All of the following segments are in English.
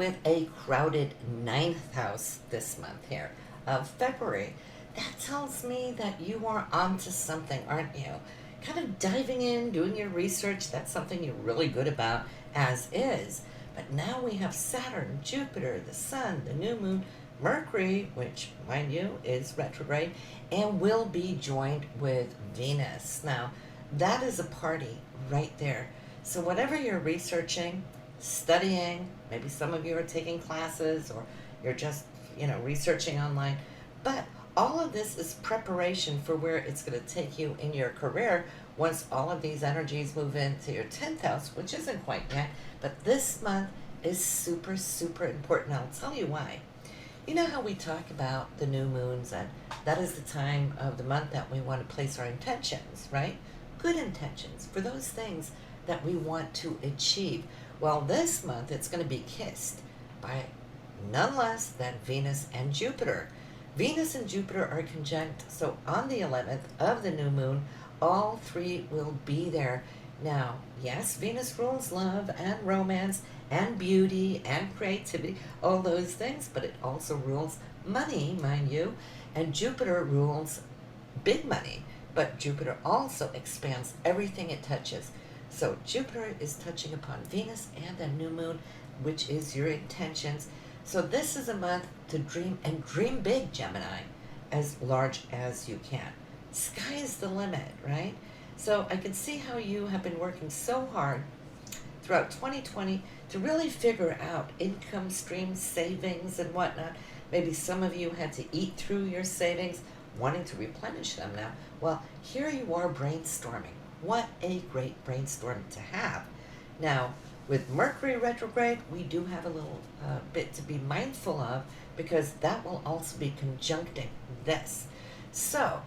with a crowded ninth house this month here of February. That tells me that you are onto something, aren't you? Kind of diving in, doing your research. That's something you're really good about, as is. But now we have Saturn, Jupiter, the Sun, the new moon, Mercury, which, mind you, is retrograde, and will be joined with Venus. Now, that is a party right there. So whatever you're researching, studying, maybe some of you are taking classes or you're just, researching online, but all of this is preparation for where it's going to take you in your career once all of these energies move into your 10th house, which isn't quite yet, but this month is super, super important. I'll tell you why. You know how we talk about the new moons, and that is the time of the month that we want to place our intentions, right? Good intentions for those things that we want to achieve. Well, this month it's going to be kissed by none less than Venus and Jupiter. Venus and Jupiter are conjunct, so on the 11th of the new moon, all three will be there. Now, yes, Venus rules love and romance and beauty and creativity, all those things, but it also rules money, mind you, and Jupiter rules big money, but Jupiter also expands everything it touches. So Jupiter is touching upon Venus and the new moon, which is your intentions. So this is a month to dream, and dream big, Gemini, as large as you can. Sky is the limit, right? So I can see how you have been working so hard throughout 2020 to really figure out income streams, savings, and whatnot. Maybe some of you had to eat through your savings, wanting to replenish them now. Well, here you are brainstorming. What a great brainstorm to have. Now, with Mercury retrograde, we do have a little bit to be mindful of, because that will also be conjuncting this. So,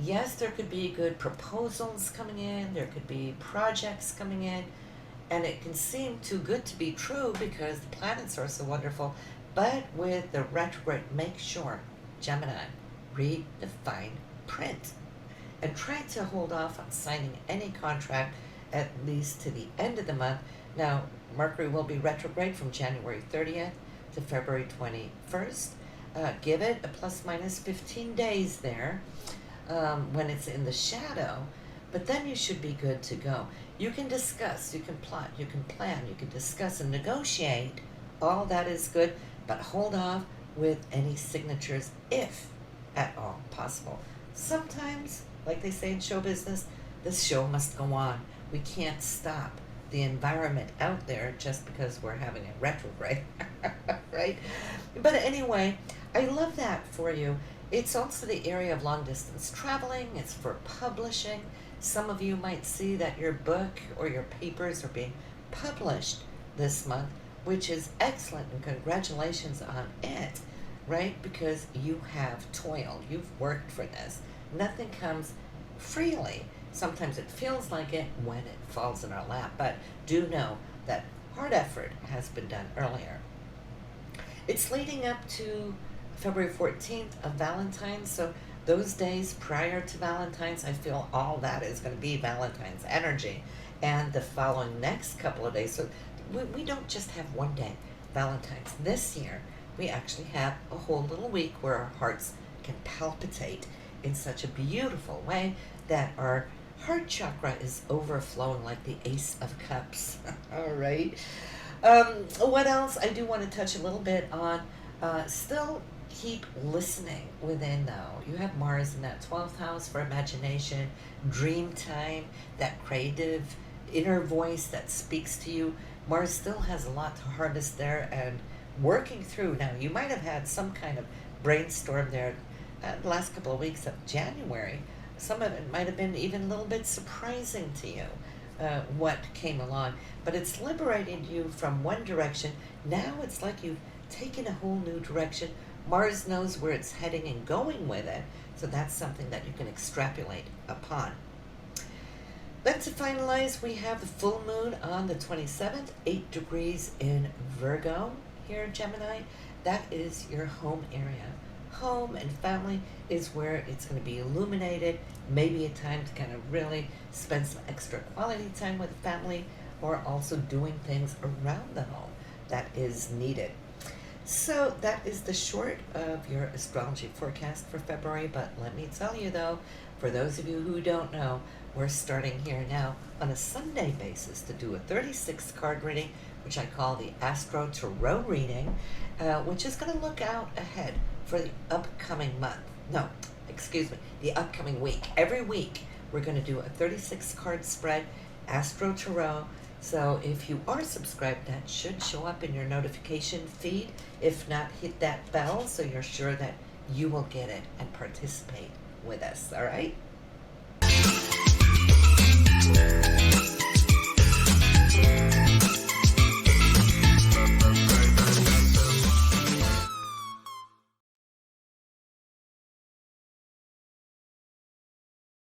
yes, there could be good proposals coming in, there could be projects coming in, and it can seem too good to be true because the planets are so wonderful. But with the retrograde, make sure, Gemini, read the fine print and try to hold off on signing any contract at least to the end of the month. Now, Mercury will be retrograde from January 30th to February 21st. Give it a plus minus 15 days there when it's in the shadow, but then you should be good to go. You can discuss, you can plot, you can plan, you can discuss and negotiate. All that is good, but hold off with any signatures if at all possible. Sometimes, like they say in show business, this show must go on. We can't stop the environment out there just because we're having a retrograde, right? But anyway, I love that for you. It's also the area of long distance traveling. It's for publishing. Some of you might see that your book or your papers are being published this month, which is excellent, and congratulations on it, right? Because you have toiled, you've worked for this. Nothing comes freely. Sometimes it feels like it when it falls in our lap, but do know that hard effort has been done earlier. It's leading up to February 14th of Valentine's, so those days prior to Valentine's, I feel all that is going to be Valentine's energy. And the following next couple of days, so we don't just have one day, Valentine's. This year, we actually have a whole little week where our hearts can palpitate in such a beautiful way that our heart chakra is overflowing like the Ace of Cups. All right. What else? I do want to touch a little bit on, still keep listening within, though. You have Mars in that 12th house for imagination, dream time, that creative inner voice that speaks to you. Mars still has a lot to harness there and working through. Now, you might have had some kind of brainstorm there the last couple of weeks of January. Some of it might have been even a little bit surprising to you, what came along. But it's liberated you from one direction. Now it's like you've taken a whole new direction. Mars knows where it's heading and going with it. So that's something that you can extrapolate upon. Then to finalize, we have the full moon on the 27th, 8 degrees in Virgo here, Gemini. That is your home area. Home and family is where it's going to be illuminated. Maybe a time to kind of really spend some extra quality time with family, or also doing things around the home. that is needed. So that is the short of your astrology forecast for February. But let me tell you though, for those of you who don't know, we're starting here now on a Sunday basis to do a 36 card reading, which I call the Astro-Tarot reading, which is going to look out ahead for the upcoming month. No, excuse me, the upcoming week. Every week we're going to do a 36 card spread, Astro-Tarot. So if you are subscribed, that should show up in your notification feed. If not, hit that bell so you're sure that you will get it and participate with us, all right?